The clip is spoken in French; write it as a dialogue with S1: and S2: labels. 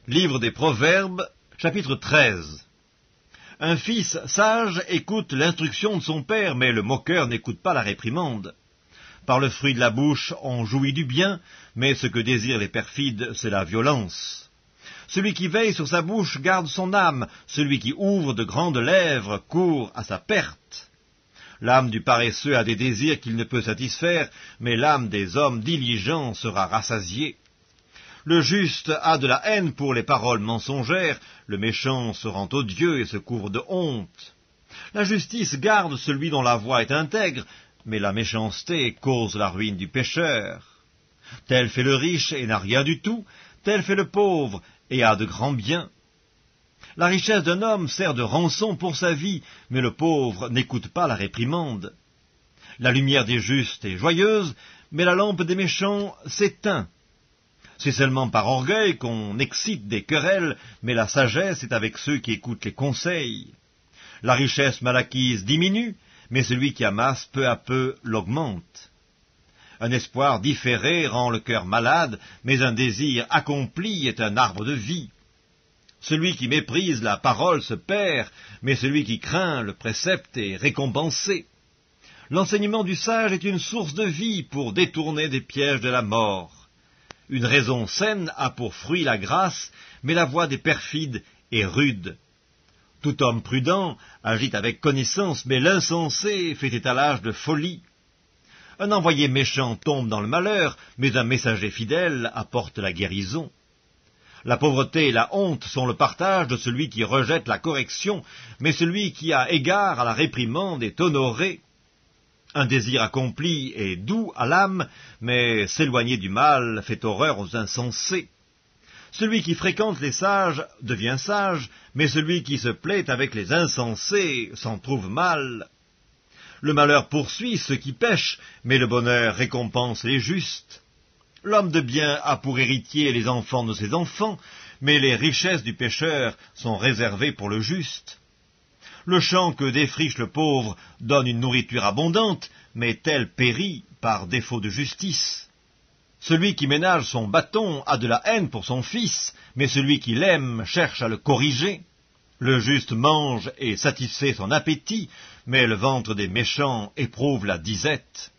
S1: Livre des Proverbes, chapitre 13. Un fils sage écoute l'instruction de son père, mais le moqueur n'écoute pas la réprimande. Par le fruit de la bouche, on jouit du bien, mais ce que désirent les perfides, c'est la violence. Celui qui veille sur sa bouche garde son âme, celui qui ouvre de grandes lèvres court à sa perte. L'âme du paresseux a des désirs qu'il ne peut satisfaire, mais l'âme des hommes diligents sera rassasiée. Le juste a de la haine pour les paroles mensongères, le méchant se rend odieux et se couvre de honte. La justice garde celui dont la voie est intègre, mais la méchanceté cause la ruine du pécheur. Tel fait le riche et n'a rien du tout, tel fait le pauvre et a de grands biens. La richesse d'un homme sert de rançon pour sa vie, mais le pauvre n'écoute pas la réprimande. La lumière des justes est joyeuse, mais la lampe des méchants s'éteint. C'est seulement par orgueil qu'on excite des querelles, mais la sagesse est avec ceux qui écoutent les conseils. La richesse mal acquise diminue, mais celui qui amasse peu à peu l'augmente. Un espoir différé rend le cœur malade, mais un désir accompli est un arbre de vie. Celui qui méprise la parole se perd, mais celui qui craint le précepte est récompensé. L'enseignement du sage est une source de vie pour détourner des pièges de la mort. Une raison saine a pour fruit la grâce, mais la voie des perfides est rude. Tout homme prudent agit avec connaissance, mais l'insensé fait étalage de folie. Un envoyé méchant tombe dans le malheur, mais un messager fidèle apporte la guérison. La pauvreté et la honte sont le partage de celui qui rejette la correction, mais celui qui a égard à la réprimande est honoré. Un désir accompli est doux à l'âme, mais s'éloigner du mal fait horreur aux insensés. Celui qui fréquente les sages devient sage, mais celui qui se plaît avec les insensés s'en trouve mal. Le malheur poursuit ceux qui pêchent, mais le bonheur récompense les justes. L'homme de bien a pour héritier les enfants de ses enfants, mais les richesses du pécheur sont réservées pour le juste. Le champ que défriche le pauvre donne une nourriture abondante, mais tel périt par défaut de justice. Celui qui ménage son bâton a de la haine pour son fils, mais celui qui l'aime cherche à le corriger. Le juste mange et satisfait son appétit, mais le ventre des méchants éprouve la disette.